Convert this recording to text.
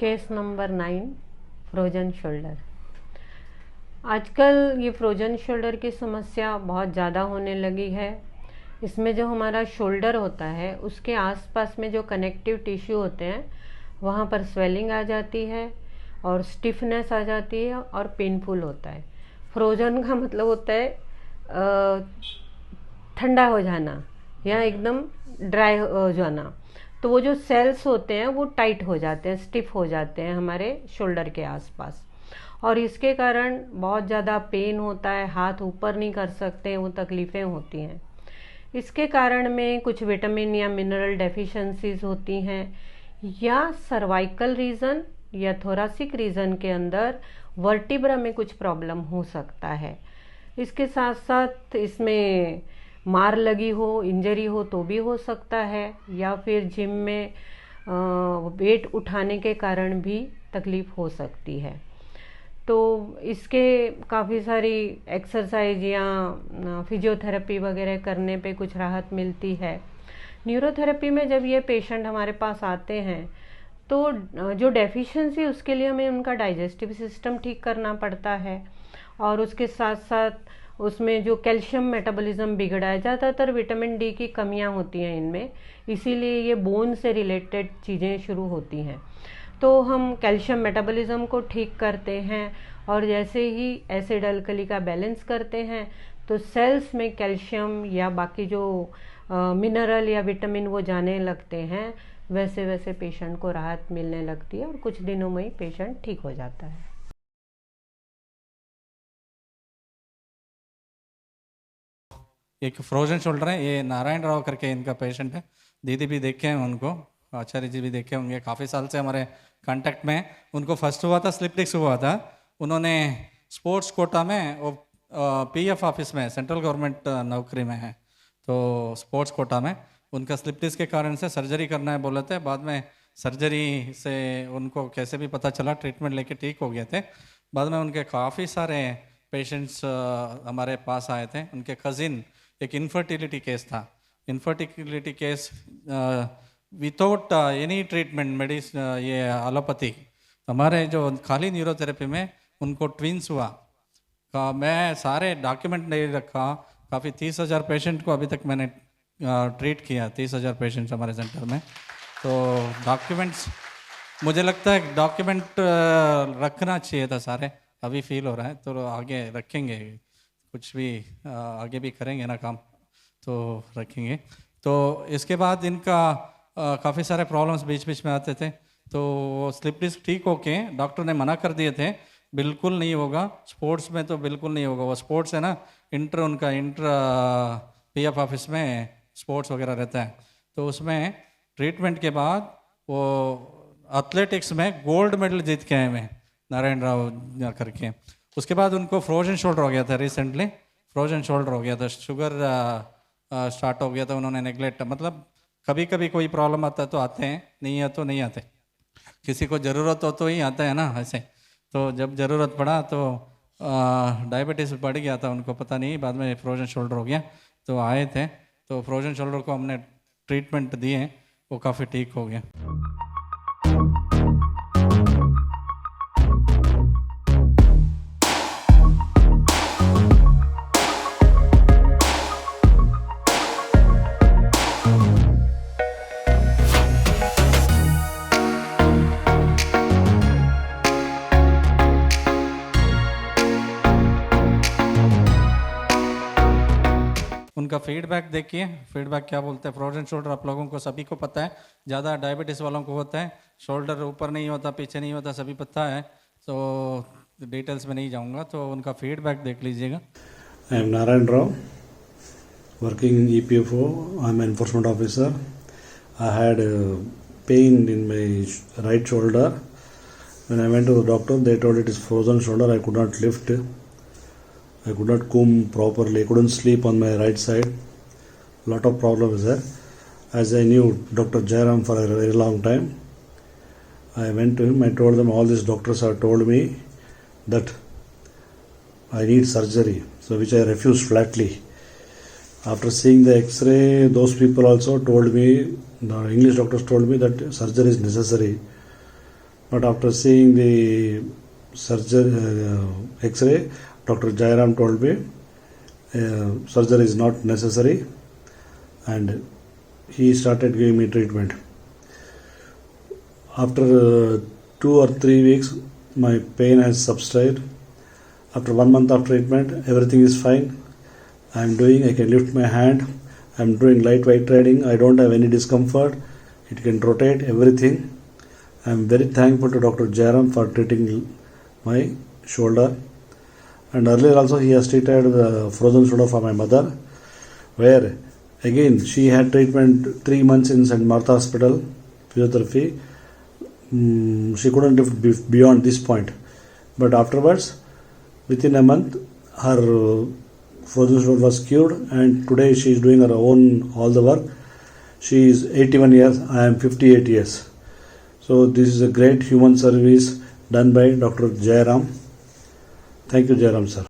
Case number 9, frozen shoulder. आजकल ये frozen shoulder की समस्या बहुत ज़्यादा होने लगी है। इसमें जो हमारा शोल्डर होता है उसके आसपास में जो कनेक्टिव टिश्यू होते हैं वहाँ पर स्वेलिंग आ जाती है और स्टिफनेस आ जाती है और पेनफुल होता है। फ्रोजन का मतलब होता है ठंडा हो जाना या एकदम ड्राई हो जाना। तो वो जो सेल्स होते हैं वो टाइट हो जाते हैं, स्टिफ हो जाते हैं हमारे शोल्डर के आसपास, और इसके कारण बहुत ज़्यादा पेन होता है, हाथ ऊपर नहीं कर सकते, वो तकलीफ़ें होती हैं। इसके कारण में कुछ विटामिन या मिनरल डेफिशिएंसीज होती हैं, या सर्वाइकल रीज़न या थोरासिक रीज़न के अंदर वर्टिब्रा में कुछ प्रॉब्लम हो सकता है। इसके साथ साथ इसमें मार लगी हो, इंजरी हो तो भी हो सकता है, या फिर जिम में वेट उठाने के कारण भी तकलीफ़ हो सकती है। तो इसके काफ़ी सारी एक्सरसाइज या फिजियोथेरेपी वगैरह करने पे कुछ राहत मिलती है। न्यूरोथेरेपी में जब ये पेशेंट हमारे पास आते हैं तो जो डेफिशिएंसी उसके लिए हमें उनका डाइजेस्टिव सिस्टम ठीक करना पड़ता है, और उसके साथ साथ उसमें जो कैल्शियम मेटाबॉलिज्म बिगड़ा है, ज़्यादातर विटामिन डी की कमियां होती हैं इनमें, इसीलिए ये बोन से रिलेटेड चीज़ें शुरू होती हैं। तो हम कैल्शियम मेटाबॉलिज्म को ठीक करते हैं, और जैसे ही एसिड अल्कली का बैलेंस करते हैं तो सेल्स में कैल्शियम या बाकी जो मिनरल या विटामिन वो जाने लगते हैं, वैसे वैसे पेशेंट को राहत मिलने लगती है और कुछ दिनों में ही पेशेंट ठीक हो जाता है। एक फ्रोजन शोल्डर है, ये नारायण राव करके इनका पेशेंट है। दीदी भी देखे हैं उनको, आचार्य जी भी देखे होंगे, काफ़ी साल से हमारे कांटेक्ट में। उनको फर्स्ट हुआ था स्लिप डिस्क हुआ था, उन्होंने स्पोर्ट्स कोटा में वो पीएफ ऑफिस में सेंट्रल गवर्नमेंट नौकरी में है, तो स्पोर्ट्स कोटा में उनका स्लिप डिस्क के कारण से सर्जरी करना है बोले थे। बाद में सर्जरी से उनको कैसे भी पता चला, ट्रीटमेंट लेके ठीक हो गए थे। बाद में उनके काफ़ी सारे पेशेंट्स हमारे पास आए थे। उनके कज़िन एक इनफर्टिलिटी केस था, infertility case without any treatment medicine, ये एलोपैथी। हमारे जो खाली न्यूरोथेरेपी में उनको ट्विंस हुआ मैं सारे डॉक्यूमेंट नहीं रखा, काफ़ी 30,000 पेशेंट को अभी तक मैंने ट्रीट किया, 30,000 पेशेंट्स हमारे सेंटर में। तो डॉक्यूमेंट्स, मुझे लगता है डॉक्यूमेंट रखना चाहिए था सारे, अभी फील हो रहा है, तो आगे रखेंगे, कुछ भी आगे भी करेंगे ना काम, तो रखेंगे। तो इसके बाद इनका काफ़ी सारे प्रॉब्लम्स बीच बीच में आते थे, तो स्लिप डिस्क ठीक होके डॉक्टर ने मना कर दिए थे, बिल्कुल नहीं होगा, स्पोर्ट्स में तो बिल्कुल नहीं होगा। वो स्पोर्ट्स है ना, उनका इंटर पीएफ ऑफिस में स्पोर्ट्स वगैरह रहता है, तो उसमें ट्रीटमेंट के बाद वो एथलेटिक्स में गोल्ड मेडल जीत के आए हैं नारायण राव करके। उसके बाद उनको फ्रोजन शोल्डर हो गया था, रिसेंटली फ्रोजन शोल्डर हो गया था, शुगर स्टार्ट हो गया था, उन्होंने नेगलेक्ट, मतलब कभी कभी कोई प्रॉब्लम आता है तो आते हैं, नहीं है तो नहीं आते, किसी को ज़रूरत हो तो ही आता है ना ऐसे। तो जब ज़रूरत पड़ा तो डायबिटीज़ बढ़ गया था उनको, पता नहीं, बाद में फ्रोजन शोल्डर हो गया, तो आए थे। तो फ्रोजन शोल्डर को हमने ट्रीटमेंट दिए, वो काफ़ी ठीक हो गया। उनका फीडबैक देखिए, फीडबैक क्या बोलते हैं। फ्रोजन शोल्डर आप लोगों को सभी को पता है, ज़्यादा डायबिटीज़ वालों को होता है, शोल्डर ऊपर नहीं होता, पीछे नहीं होता, सभी पता है, तो डिटेल्स में नहीं जाऊंगा, तो उनका फीडबैक देख लीजिएगा। I am Narayan Rao. working in EPFO. I'm an enforcement officer. I had pain in my right shoulder. When I went to the doctor, they told it is frozen shoulder. I could not lift. I could not comb properly. I couldn't sleep on my right side. Lot of problems there. As I knew Dr. Jairam for a very long time, I went to him. I told them all these doctors have told me that I need surgery, so which I refused flatly. After seeing the X-ray, those people also told me, the English doctors told me that surgery is necessary. But after seeing the X-ray, Dr. Jairam told me surgery is not necessary, and he started giving me treatment. After 2 or 3 weeks, my pain has subsided. After 1 month of treatment, everything is fine. I can lift my hand. I am doing lightweight training. I don't have any discomfort. It can rotate everything. I am very thankful to Dr. Jairam for treating my shoulder. And earlier also he has treated the frozen shoulder for my mother, where again she had treatment 3 months in St. Martha Hospital, physiotherapy. She couldn't lift beyond this point. But afterwards, within a month, her frozen shoulder was cured, and today she is doing her own all the work. She is 81 years, I am 58 years. So this is a great human service done by Dr. Jairam. Thank you, Jairam sir.